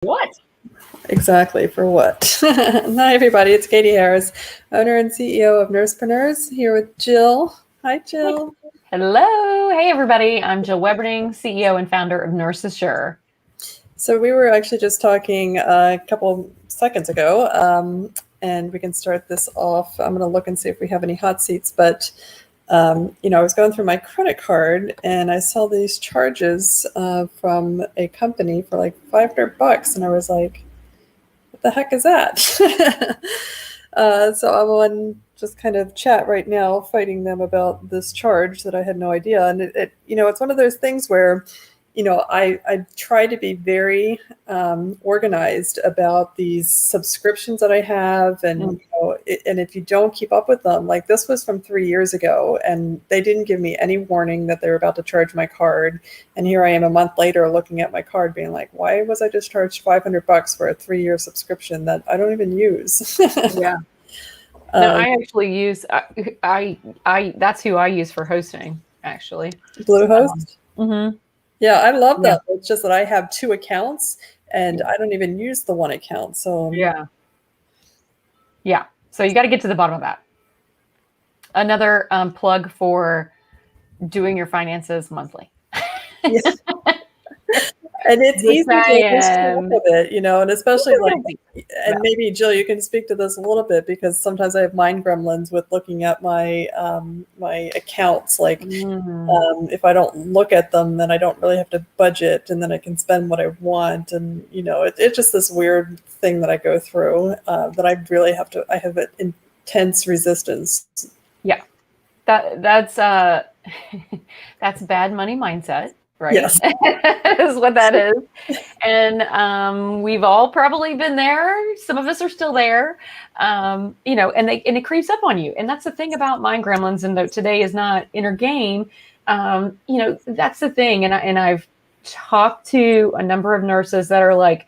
What? Exactly, for what? Hi, everybody. It's Katie Harris, owner and CEO of Nursepreneurs, here with Jill. Hi, Jill. Hello. Hey, everybody. I'm Jill Weberding, CEO and founder of Nurse Assure. So we were actually just talking a couple seconds ago, and we can start this off. I'm going to look and see if we have any hot seats, but I was going through my credit card and I saw these charges from a company for like $500, and I was like, what the heck is that? So I'm on just kind of chat right now, fighting them about this charge that I had no idea. And it's one of those things where, I try to be very organized about these subscriptions that I have, and and if you don't keep up with them, like this was from 3 years ago, and they didn't give me any warning that they were about to charge my card. And here I am a month later looking at my card being like, why was I just charged $500 for a 3-year subscription that I don't even use? Yeah. No, I actually use, I that's who I use for hosting, actually. Bluehost? Mm-hmm. Yeah, I love that. It's just that I have 2 accounts and I don't even use the one account. So Yeah. So you got to get to the bottom of that. Another plug for doing your finances monthly. Yeah. And it's easy to lose track of it, and especially maybe Jill, you can speak to this a little bit, because sometimes I have mind gremlins with looking at my my accounts. Like if I don't look at them, then I don't really have to budget, and then I can spend what I want. And it's just this weird thing that I go through that I really have to. I have an intense resistance. Yeah, that's that's bad money mindset. Right? Yes. Is what that is. And we've all probably been there. Some of us are still there. And it creeps up on you. And that's the thing about mind gremlins, and though today is not inner game, that's the thing. And I've talked to a number of nurses that are like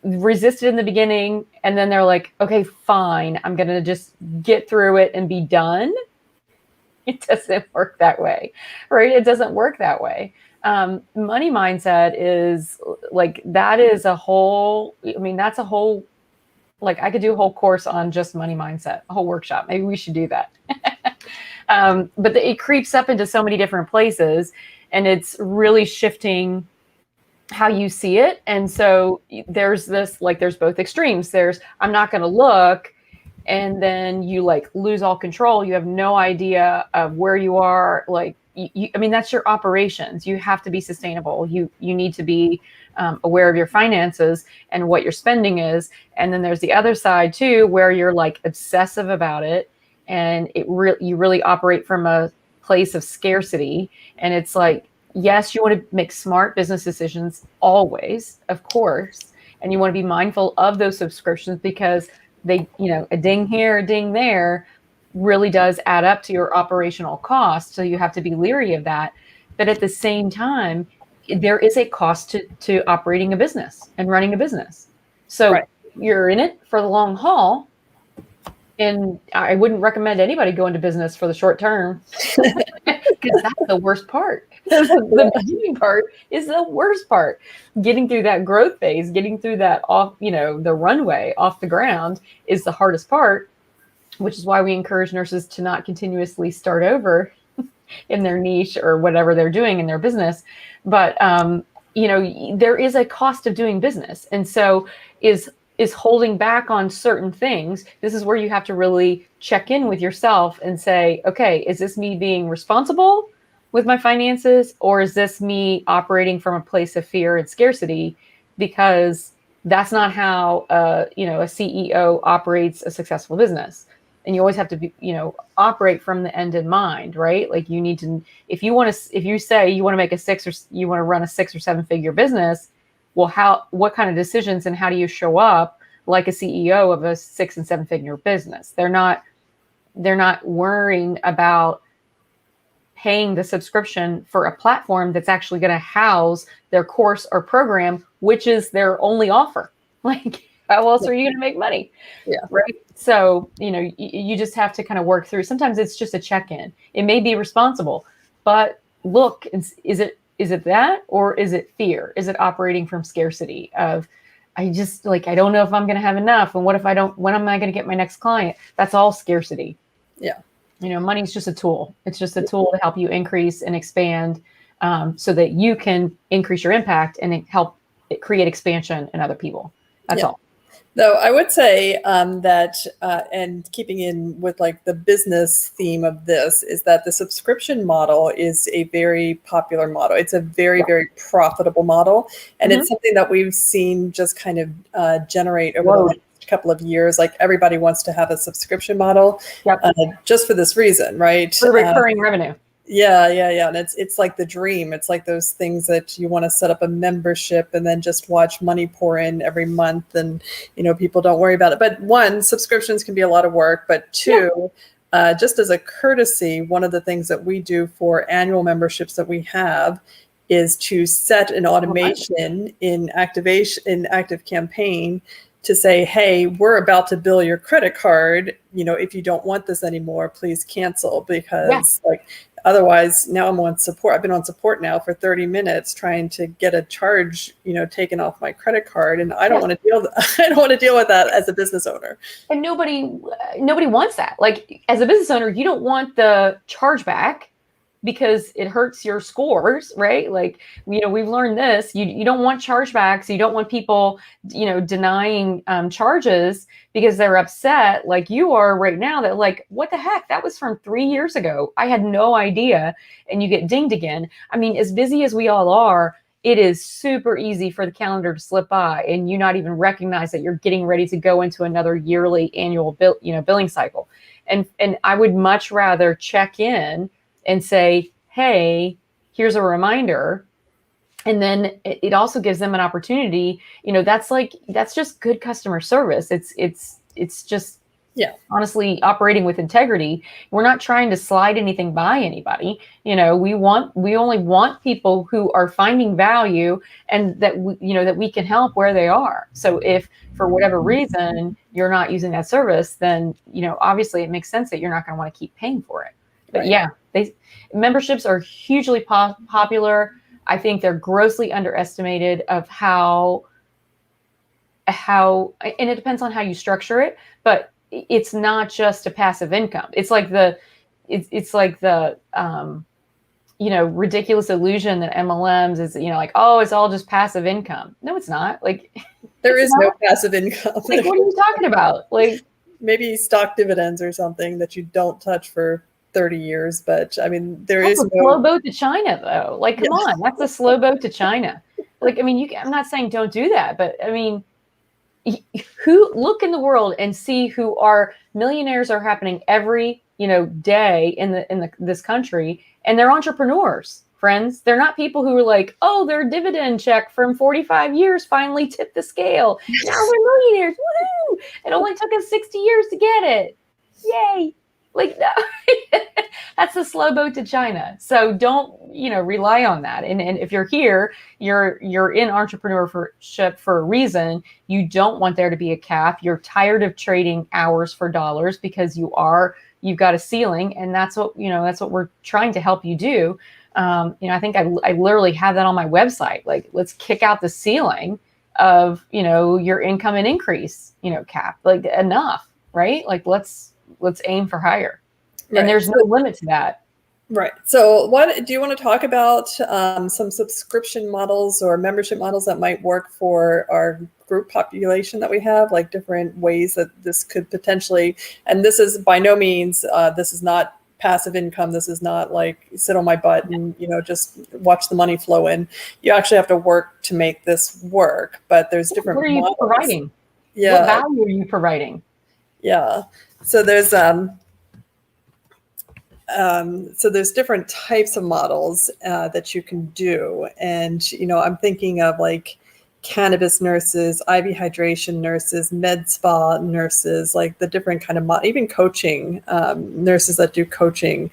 resisted in the beginning, and then they're like, okay, fine, I'm going to just get through it and be done. It doesn't work that way, right? It doesn't work that way. Money mindset is like, that is a whole, that's a whole, like I could do a whole course on just money mindset, a whole workshop. Maybe we should do that. But it creeps up into so many different places, and it's really shifting how you see it. And so there's this, like, there's both extremes. There's, I'm not going to look. And then you like lose all control. You have no idea of where you are. Like, that's your operations. You have to be sustainable. You need to be aware of your finances and what your spending is. And then there's the other side too, where you're like obsessive about it, and you really operate from a place of scarcity. And it's like, yes, you want to make smart business decisions always, of course, and you want to be mindful of those subscriptions, because they, a ding here, a ding there really does add up to your operational cost. So you have to be leery of that. But at the same time, there is a cost to operating a business and running a business. So You're in it for the long haul. And I wouldn't recommend anybody go into business for the short term, because that's the worst part. The beginning part is the worst part. Getting through that growth phase, getting through that off, the runway off the ground is the hardest part, which is why we encourage nurses to not continuously start over in their niche or whatever they're doing in their business. But, there is a cost of doing business. And so is holding back on certain things. This is where you have to really check in with yourself and say, okay, is this me being responsible with my finances, or is this me operating from a place of fear and scarcity? Because that's not how a CEO operates a successful business. And you always have to be, operate from the end in mind, right? Like, you need to, if you say you want to make you want to run a 6 or 7 figure business, well, what kind of decisions and how do you show up like a CEO of a 6 and 7 figure business? They're not worrying about paying the subscription for a platform that's actually going to house their course or program, which is their only offer. Like, how else are you going to make money? Yeah. Right. So, you just have to kind of work through. Sometimes it's just a check-in. It may be responsible, but look, is it that, or is it fear? Is it operating from scarcity of, I just like, I don't know if I'm going to have enough. And what if I don't, when am I going to get my next client? That's all scarcity. Yeah. Money's just a tool. It's just a tool to help you increase and expand, so that you can increase your impact and help it create expansion in other people. That's all. Though I would say that, and keeping in with like the business theme of this, is that the subscription model is a very popular model. It's a very, very profitable model. And it's something that we've seen just kind of generate over the last couple of years. Like everybody wants to have a subscription model, just for this reason, right? For recurring revenue. Yeah. And it's like the dream. It's like those things that you want to set up a membership and then just watch money pour in every month, and people don't worry about it. But one, subscriptions can be a lot of work, but two, just as a courtesy, one of the things that we do for annual memberships that we have is to set an automation in Active Campaign to say, hey, we're about to bill your credit card. If you don't want this anymore, please cancel, because otherwise, now I'm on support. I've been on support now for 30 minutes trying to get a charge, taken off my credit card, and I don't want to deal. I don't want to deal with that as a business owner. And nobody wants that. Like, as a business owner, you don't want the chargeback because it hurts your scores, right? Like, we've learned this. You don't want chargebacks. You don't want people, denying charges because they're upset, like you are right now, that like, what the heck? That was from 3 years ago. I had no idea. And you get dinged again. I mean, as busy as we all are, it is super easy for the calendar to slip by and you not even recognize that you're getting ready to go into another yearly annual billing cycle. And I would much rather check in and say, hey, here's a reminder. And then it also gives them an opportunity. That's just good customer service. It's just, honestly, operating with integrity. We're not trying to slide anything by anybody. We only want people who are finding value, and that we can help where they are. So if for whatever reason you're not using that service, then, obviously it makes sense that you're not going to want to keep paying for it. But memberships are hugely popular. I think they're grossly underestimated of how, and it depends on how you structure it, but it's not just a passive income. It's like the ridiculous illusion that MLMs is, like, oh, it's all just passive income. No, it's not. Like, there is no passive income. Like, what are you talking about? Like, maybe stock dividends or something that you don't touch for 30 years, but I mean, that's a slow boat to China, though. Like, come on, that's a slow boat to China. Like, I mean, I'm not saying don't do that, but I mean, who look in the world and see who are millionaires are happening every day in this country, and they're entrepreneurs, friends. They're not people who are like, oh, their dividend check from 45 years finally tipped the scale. Now we're millionaires. Woohoo! It only took us 60 years to get it. Yay! Like, no. That's the slow boat to China. So don't, rely on that. And if you're here, you're in entrepreneurship for a reason. You don't want there to be a cap. You're tired of trading hours for dollars because you've got a ceiling, and that's what we're trying to help you do. I think I literally have that on my website. Like, let's kick out the ceiling of, your income and increase, cap. Like, enough, right? Like, let's aim for higher. And there's no limit to that. Right. So what do you want to talk about, some subscription models or membership models that might work for our group population that we have, like different ways that this could potentially, and this is by no means, this is not passive income. This is not like sit on my butt and, just watch the money flow in. You actually have to work to make this work, but the's different models. What are you providing? Yeah. What value are you providing? Yeah. So there's, there's different types of models that you can do. And, I'm thinking of like cannabis nurses, IV hydration nurses, med spa nurses, like the different kind of, even coaching, nurses that do coaching,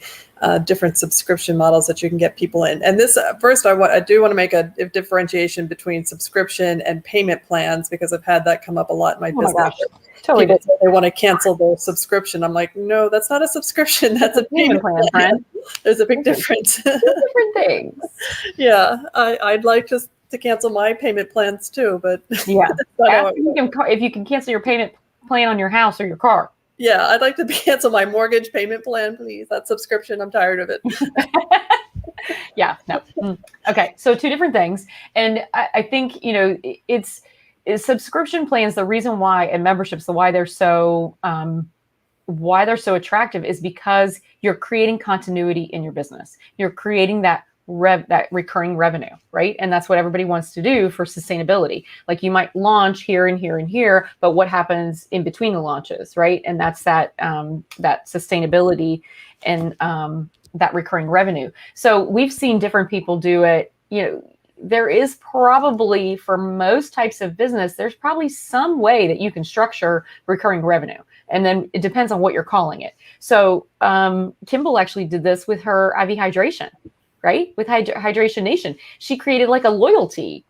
different subscription models that you can get people in. And this, first, I do want to make a differentiation between subscription and payment plans, because I've had that come up a lot in my business. Gosh. Totally. People say they want to cancel their subscription. I'm like, no, that's not a subscription. That's a payment plan, friend. There's a big difference. Different things. Yeah, I'd like to to cancel my payment plans too, but Yeah. that's not how Ask it works. if you can cancel your payment plan on your house or your car. Yeah, I'd like to cancel my mortgage payment plan, please. That subscription, I'm tired of it. Yeah, no. Okay, so two different things. And I think, it's subscription plans, the reason why, and memberships, the why they're so attractive is because you're creating continuity in your business. You're creating that recurring revenue, right? And that's what everybody wants to do for sustainability. Like you might launch here and here and here, but what happens in between the launches, right? And that's that sustainability and that recurring revenue. So we've seen different people do it. There is probably, for most types of business, there's probably some way that you can structure recurring revenue. And then it depends on what you're calling it. So Kimball actually did this with her IV hydration, right? With Hydration Nation. She created like a loyalty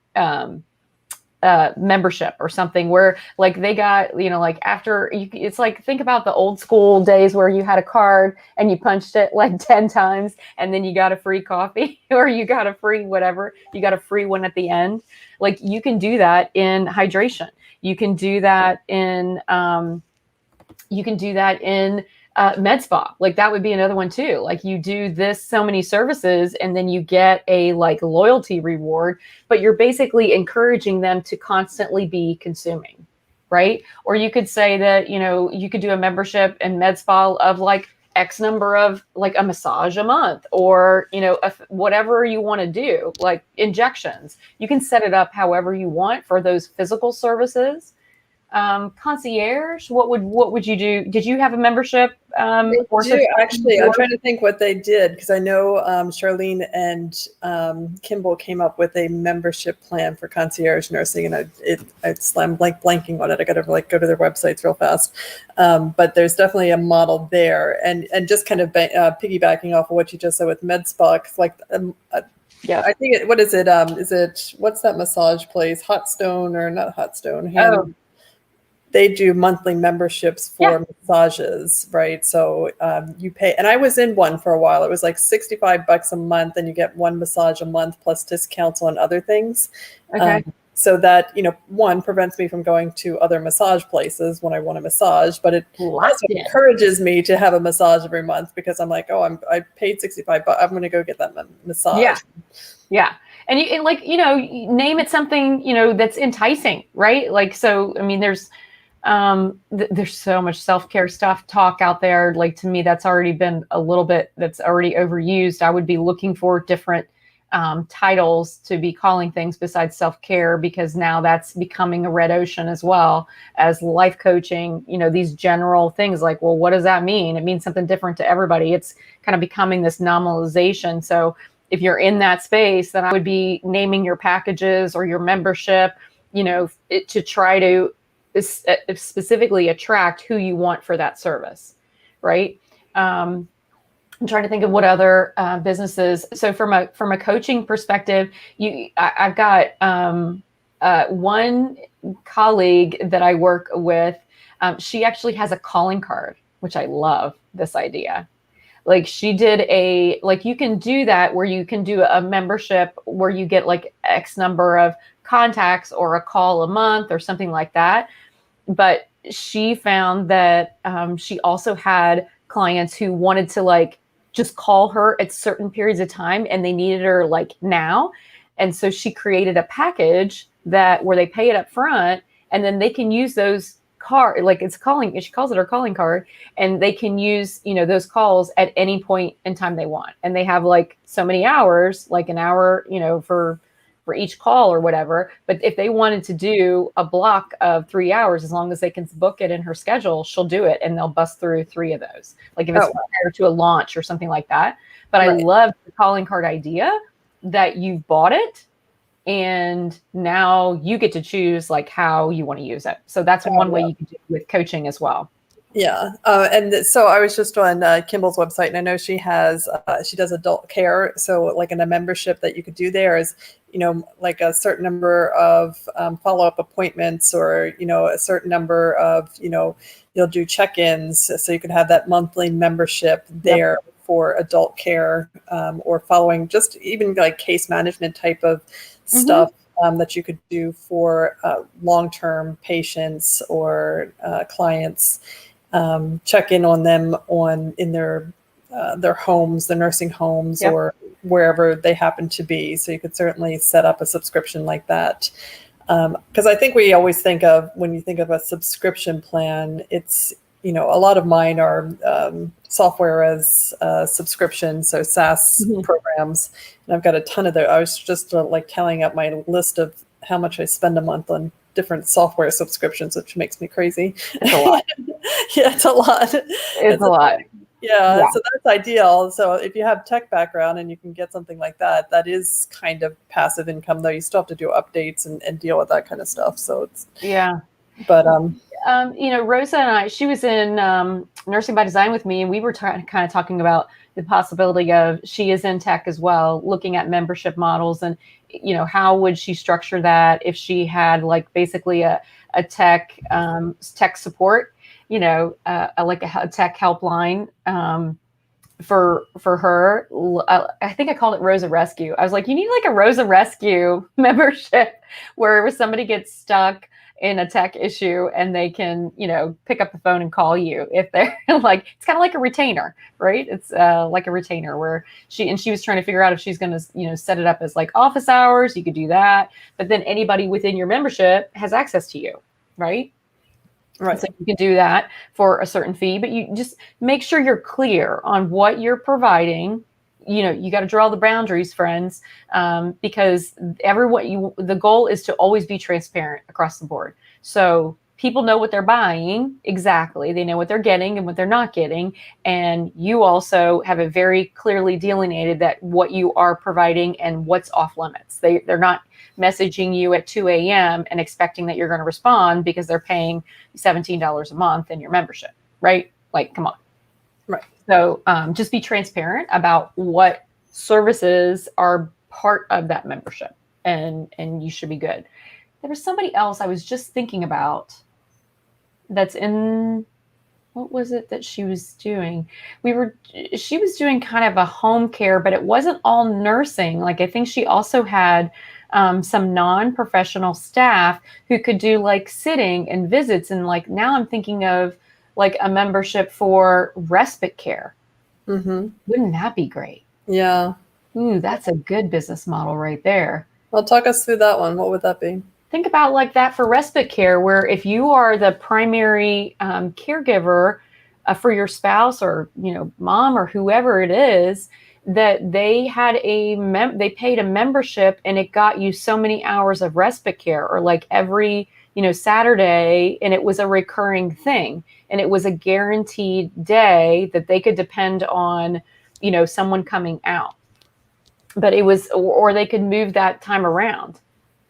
membership or something where like they got, like after it's like, think about the old school days where you had a card and you punched it like 10 times and then you got a free coffee or you got a free whatever, you got a free one at the end. Like you can do that in hydration. You can do that in med spa. Like that would be another one too. Like you do this so many services and then you get a like loyalty reward, but you're basically encouraging them to constantly be consuming, right? Or you could say that, you could do a membership in med spa of like X number of like a massage a month or, whatever you want to do, like injections. You can set it up however you want for those physical services. Concierge, what would you do? Did you have a membership? Actually, I'm trying to think what they did because I know Charlene and Kimball came up with a membership plan for concierge nursing, and I'm blanking on it. I got to like go to their websites real fast. But there's definitely a model there, and just kind of piggybacking off of what you just said with med spa, like. Yeah, I think what is it? What's that massage place? Hot Stone or not Hot Stone? They do monthly memberships for massages, right? So you pay, and I was in one for a while. It was like $65 a month, and you get one massage a month plus discounts on other things. Okay. So that, one prevents me from going to other massage places when I want a massage, but it also encourages me to have a massage every month because I'm like, oh, I paid $65, I'm going to go get that massage. Yeah. And name it something, that's enticing, right? Like, so, I mean, there's so much self-care talk out there. Like to me, that's already been that's already overused. I would be looking for different titles to be calling things besides self-care, because now that's becoming a red ocean as well as life coaching, these general things like, well, what does that mean? It means something different to everybody. It's kind of becoming this normalization. So if you're in that space, then I would be naming your packages or your membership, to try to specifically attract who you want for that service, right? I'm trying to think of what other businesses. So from a coaching perspective, I've got one colleague that I work with. She actually has a calling card, which I love this idea. Like she did you can do that where you can do a membership where you get like X number of contacts or a call a month or something like that. But she found that she also had clients who wanted to like just call her at certain periods of time and they needed her like now. And so she created a package where they pay it up front and then they can use those she calls it her calling card, and they can use, those calls at any point in time they want. And they have like so many hours, like an hour, for each call or whatever. But if they wanted to do a block of 3 hours, as long as they can book it in her schedule, she'll do it. And they'll bust through 3 of those. Like if it's prior to a launch or something like that. But right. I love the calling card idea that you've bought it and now you get to choose like how you want to use it. So that's one way you can do it with coaching as well. Yeah. And so I was just on Kimball's website, and I know she does adult care. So like in a membership that you could do there is, like a certain number of follow-up appointments or, a certain number of, you'll do check-ins. So you can have that monthly membership there for adult care or following just even like case management type of stuff. that you could do for long-term patients or clients. Check in on them in their homes, their nursing homes, Yep. or wherever they happen to be. So you could certainly set up a subscription like that. Because I think we always think of, when you think of a subscription plan, it's, a lot of mine are software as subscription, so SaaS programs. And I've got a ton of those. I was just like tallying up my list of how much I spend a month on different software subscriptions, which makes me crazy. It's a lot. Yeah, it's a lot. It's a lot. Yeah, so that's ideal. So if you have tech background and you can get something like that, that is kind of passive income, though you still have to do updates and deal with that kind of stuff. So it's, but Rosa and I, she was in Nursing by Design with me, and we were kind of talking about the possibility of, she is in tech as well, looking at membership models, and how would she structure that if she had like basically a tech support, like a tech helpline for her. I think I called it Rosa Rescue. I was like, you need like a Rosa Rescue membership where somebody gets stuck in a tech issue and they can, pick up the phone and call you if they're like, it's kind of like a retainer, right? It's like a retainer where she was trying to figure out if she's going to, set it up as like office hours. You could do that, but then anybody within your membership has access to you, right? Right. So you can do that for a certain fee, but you just make sure you're clear on what you're providing. You got to draw the boundaries, friends, because the goal is to always be transparent across the board. So people know what they're buying exactly. They know what they're getting and what they're not getting. And you also have it very clearly delineated that what you are providing and what's off limits. They're not messaging you at 2 a.m. and expecting that you're going to respond because they're paying $17 a month in your membership, right? Like, come on. Right. So just be transparent about what services are part of that membership, and you should be good. There was somebody else I was just thinking about that's in, what was it that she was doing? She was doing kind of a home care, but it wasn't all nursing. Like, I think she also had some non-professional staff who could do like sitting and visits. And like, now I'm thinking of like a membership for respite care. Mm-hmm. Wouldn't that be great? Yeah. Ooh, that's a good business model right there. Well, talk us through that one. What would that be? Think about like that for respite care, where if you are the primary caregiver for your spouse or, mom or whoever it is, that they had they paid a membership and it got you so many hours of respite care, or like every, Saturday, and it was a recurring thing. And it was a guaranteed day that they could depend on, someone coming out. But it was, or they could move that time around.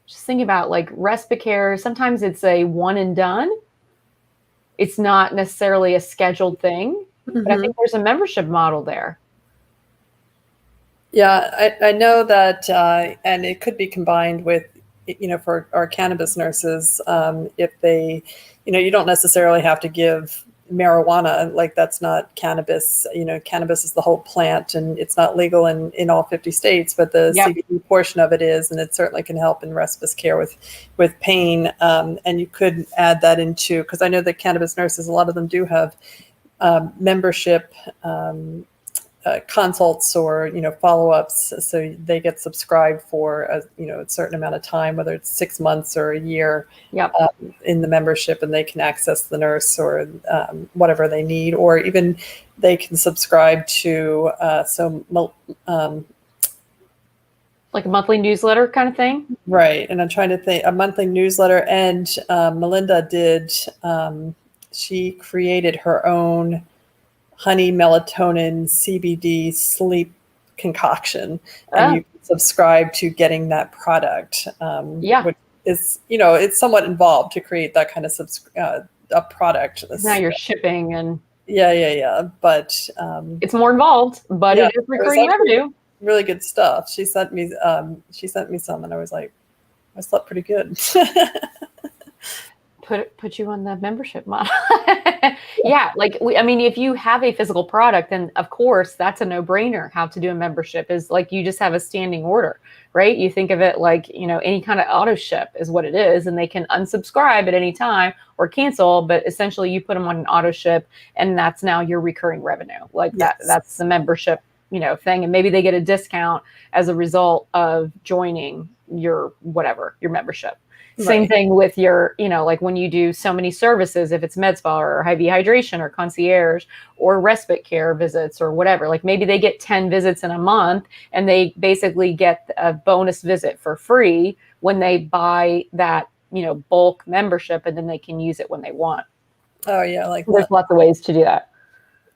Just think about like respite care. Sometimes it's a one and done. It's not necessarily a scheduled thing, but I think there's a membership model there. Yeah, I know that, and it could be combined with, for our cannabis nurses, if they, you don't necessarily have to give marijuana, like that's not cannabis. Cannabis is the whole plant, and it's not legal in all 50 states, but the CBD portion of it is, and it certainly can help in respite care with pain. And you could add that into, because I know that cannabis nurses, a lot of them do have membership consults or follow-ups, so they get subscribed for a certain amount of time, whether it's 6 months or a year in the membership, and they can access the nurse or whatever they need, or even they can subscribe to like a monthly newsletter kind of thing. Right. And I'm trying to think, a monthly newsletter, and Melinda did, she created her own honey melatonin CBD sleep concoction, and you can subscribe to getting that product, which is, it's somewhat involved to create that kind of a product. Now you're shipping and but it's more involved, but it is recurring revenue. Really good stuff. She sent me some, and I was like, I slept pretty good. Put you on the membership model. Yeah, like I mean, if you have a physical product, then of course that's a no-brainer. How to do a membership is like you just have a standing order, right? You think of it like, any kind of auto ship is what it is, and they can unsubscribe at any time or cancel, but essentially you put them on an auto ship and that's now your recurring revenue. Like Yes. that's the membership, thing. And maybe they get a discount as a result of joining your whatever, your membership. Same Right. thing with your, like when you do so many services, if it's med spa or IV hydration or concierge or respite care visits or whatever, like maybe they get 10 visits in a month and they basically get a bonus visit for free when they buy that, bulk membership, and then they can use it when they want. Oh yeah, I like There's that. lots of ways to do that.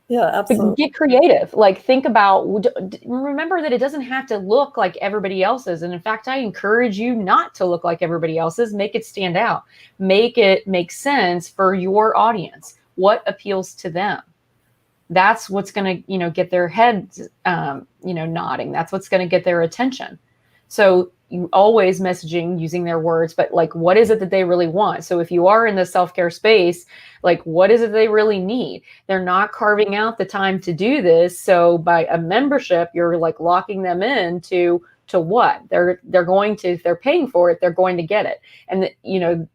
Yeah, But absolutely. get creative. Like think about, remember that it doesn't have to look like everybody else's. And in fact, I encourage you not to look like everybody else's. Make it stand out. Make it make sense for your audience. What appeals to them? That's what's going to, get their heads, nodding. That's what's going to get their attention. So you always messaging using their words, but like, what is it that they really want? So if you are in the self-care space, like, what is it they really need? They're not carving out the time to do this. So by a membership, you're like locking them in to what they're going to, if they're paying for it, they're going to get it. And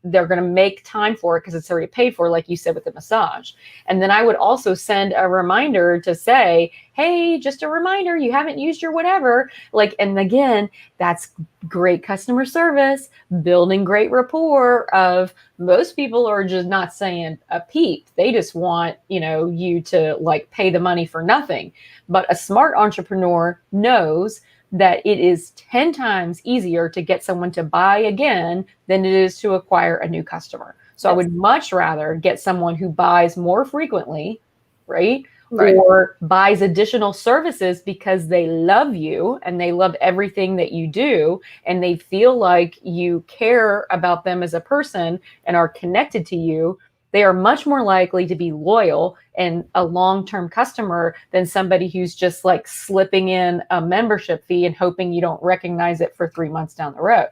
they're going to make time for it because it's already paid for, like you said, with the massage. And then I would also send a reminder to say, hey, just a reminder, you haven't used your whatever. Like, and again, that's great customer service, building great rapport of most people are just not saying a peep. They just want, you to like pay the money for nothing. But a smart entrepreneur knows that it is 10 times easier to get someone to buy again than it is to acquire a new customer. So I Yes. would much rather get someone who buys more frequently, right? Right. Or buys additional services because they love you and they love everything that you do and they feel like you care about them as a person and are connected to you. They are much more likely to be loyal and a long-term customer than somebody who's just like slipping in a membership fee and hoping you don't recognize it for 3 months down the road.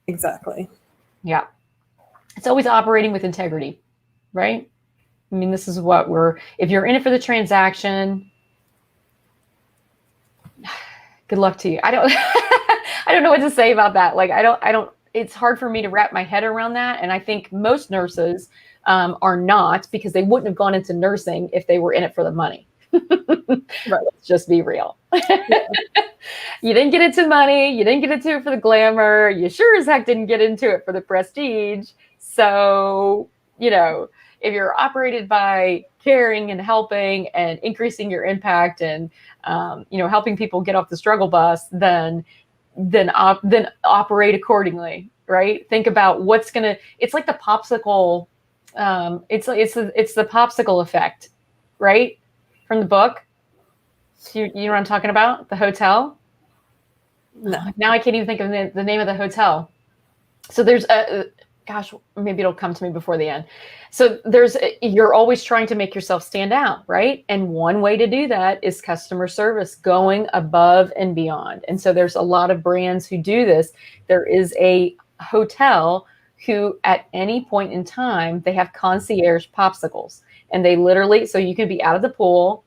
Exactly. Yeah. It's always operating with integrity, right? I mean, this is what if you're in it for the transaction, good luck to you. I don't, I don't know what to say about that. Like, it's hard for me to wrap my head around that. And I think most nurses are not, because they wouldn't have gone into nursing if they were in it for the money. Right. Let's just be real. Yeah. You didn't get into money. You didn't get into it for the glamour. You sure as heck didn't get into it for the prestige. So, if you're operated by caring and helping and increasing your impact and, helping people get off the struggle bus, then operate accordingly, right? Think about it's like the popsicle. It's the popsicle effect, right? From the book. You know what I'm talking about? The hotel. No. Now I can't even think of the name of the hotel. So there's gosh, maybe it'll come to me before the end. So you're always trying to make yourself stand out, right? And one way to do that is customer service, going above and beyond. And so there's a lot of brands who do this. There is a hotel who at any point in time, they have concierge popsicles. And they literally, so you can be out of the pool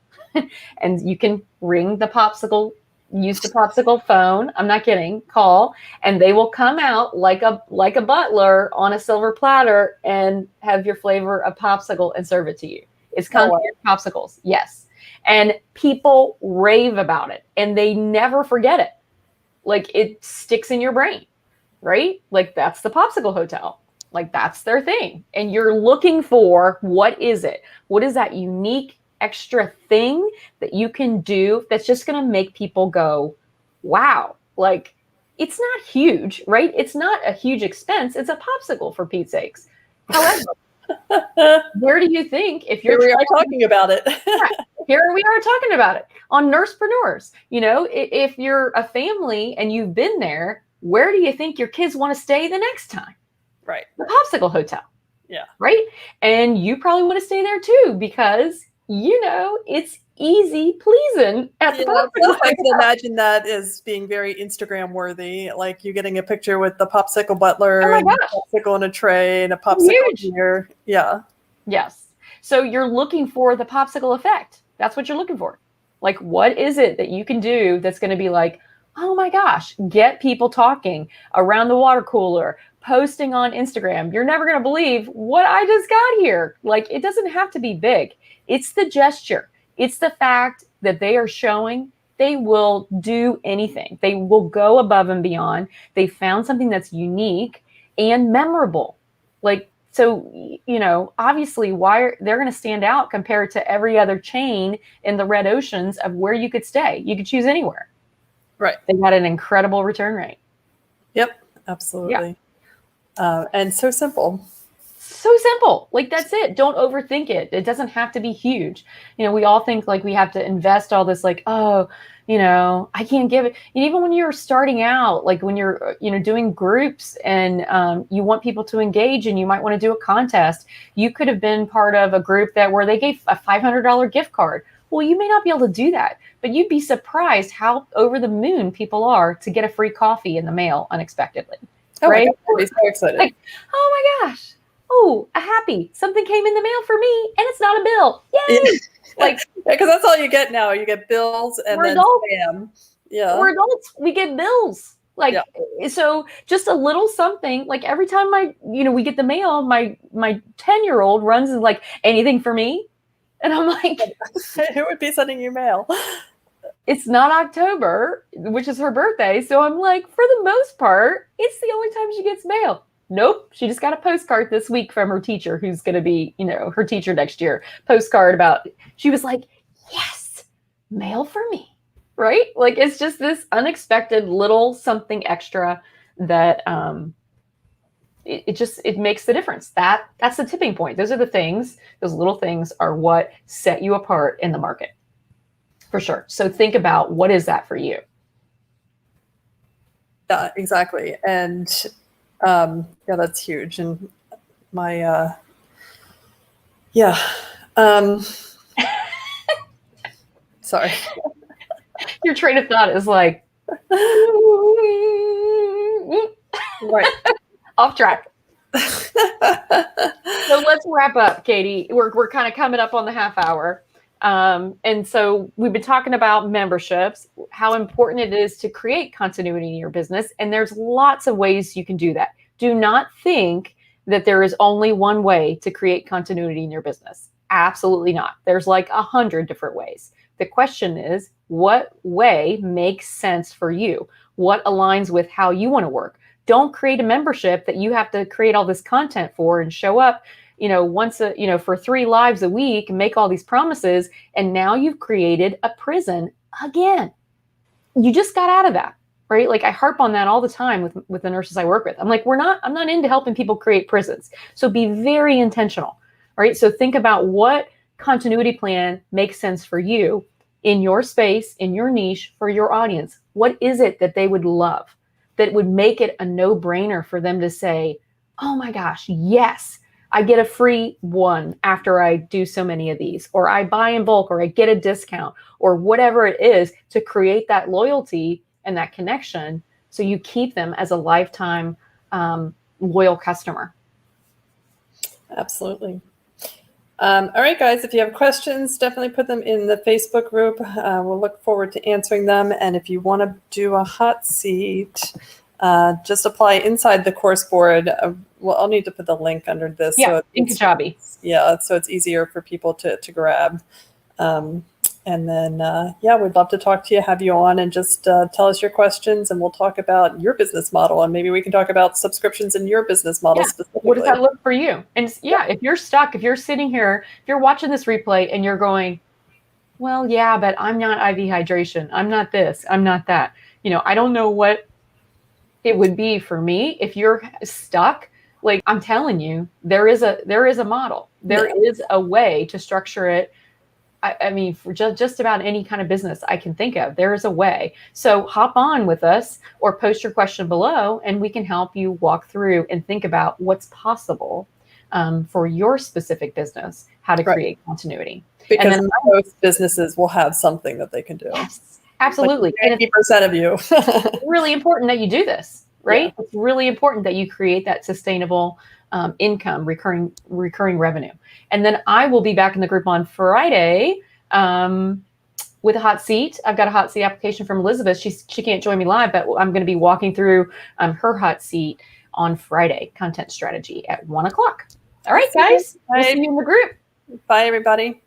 and you can ring the popsicle, use the popsicle phone. I'm not kidding. Call, and they will come out like a butler on a silver platter and have your flavor of popsicle and serve it to you. It's concierge popsicles, yes. And people rave about it, and they never forget it. Like it sticks in your brain, right? Like that's the popsicle hotel. Like that's their thing, and you're looking for what is it? What is that unique extra thing that you can do that's just going to make people go, wow, like it's not huge, right? It's not a huge expense. It's a popsicle for Pete's sakes. However, where do you think if you're Here we are talking about it? Here we are talking about it on Nurspreneurs. If you're a family and you've been there, where do you think your kids want to stay the next time? Right. The popsicle hotel. Yeah. Right. And you probably want to stay there too, because it's easy pleasing at the Yeah, popsicle plus I factory. can imagine that as being very Instagram worthy, like you getting a picture with the popsicle Oh butler my and a gosh, popsicle in a tray and a popsicle huge. here. Yeah, Yes. So you're looking for the popsicle effect. That's what you're looking for. Like, what is it that you can do that's going to be like, oh my gosh, get people talking around the water cooler, posting on Instagram. You're never going to believe what I just got here. Like, it doesn't have to be big. It's the gesture, it's the fact that they are showing they will do anything, they will go above and beyond. They found something that's unique and memorable. Like, so, obviously, why they're going to stand out compared to every other chain in the red oceans of where you could stay. You could choose anywhere. right. They got an incredible return rate. Yep, Yeah. absolutely. And so simple. So simple. Like, that's it. Don't overthink it. It doesn't have to be huge. We all think like we have to invest all this, like, oh, I can't give it. And even when you're starting out, like when you're, doing groups and you want people to engage and you might want to do a contest, you could have been part of a group where they gave a $500 gift card. Well, you may not be able to do that, but you'd be surprised how over the moon people are to get a free coffee in the mail unexpectedly. Oh my Right? God, I'll be so excited. Like, oh my gosh. Oh, a happy. Something came in the mail for me and it's not a bill. Yay. Yeah. Like, because that's all you get now. You get bills and we're then adults. spam. Yeah. We're adults. We get bills. Like, so just a little something, like every time we get the mail, my 10-year-old runs and like, anything for me? And I'm like, who would be sending you mail? It's not October, which is her birthday. So I'm like, for the most part, it's the only time she gets mail. Nope. She just got a postcard this week from her teacher, who's going to be, her teacher next year. Postcard she was like, yes, mail for me. Right? Like, it's just this unexpected little something extra that it makes the difference. That's the tipping point. Those are the things, those little things are what set you apart in the market. For sure. So think about, what is that for you? Yeah, exactly. And that's huge. And my sorry. Your train of thought is like right. Off track. So let's wrap up, Katie. We're kind of coming up on the half hour. And so we've been talking about memberships, how important it is to create continuity in your business. And there's lots of ways you can do that. Do not think that there is only one way to create continuity in your business. Absolutely not. There's like 100 different ways. The question is, what way makes sense for you? What aligns with how you want to work? Don't create a membership that you have to create all this content for and show up once for 3 lives a week and make all these promises. And now you've created a prison again. You just got out of that, right? Like, I harp on that all the time with the nurses I work with. I'm like, I'm not into helping people create prisons. So be very intentional, right? So think about what continuity plan makes sense for you in your space, in your niche, for your audience. What is it that they would love, that would make it a no-brainer for them to say, oh my gosh, yes, I get a free one after I do so many of these, or I buy in bulk, or I get a discount, or whatever it is, to create that loyalty and that connection so you keep them as a lifetime loyal customer. Absolutely. All right, guys, if you have questions, definitely put them in the Facebook group. We'll look forward to answering them. And if you want to do a hot seat, just apply inside the course board. Well, I'll need to put the link under this. Yeah, so in Kajabi. Yeah, so it's easier for people to grab. And then, we'd love to talk to you, have you on, and just tell us your questions, and we'll talk about your business model, and maybe we can talk about subscriptions in your business model specifically. What does that look for you? And if you're stuck, if you're sitting here, if you're watching this replay and you're going, well, yeah, but I'm not IV hydration. I'm not this. I'm not that. I don't know what it would be for me. If you're stuck, like, I'm telling you, there is a model. There is a way to structure it. I mean, for just about any kind of business I can think of, there is a way. So hop on with us or post your question below, and we can help you walk through and think about what's possible for your specific business, how to Right. create continuity. And Because then most businesses will have something that they can do. yes, absolutely. Like 90% of you. Really important that you do this, right? Yeah. It's really important that you create that sustainable income, recurring revenue. And then I will be back in the group on Friday with a hot seat. I've got a hot seat application from Elizabeth. She can't join me live, but I'm going to be walking through her hot seat on Friday, content strategy at 1:00. All right, guys, we'll see you in the group. Bye, everybody.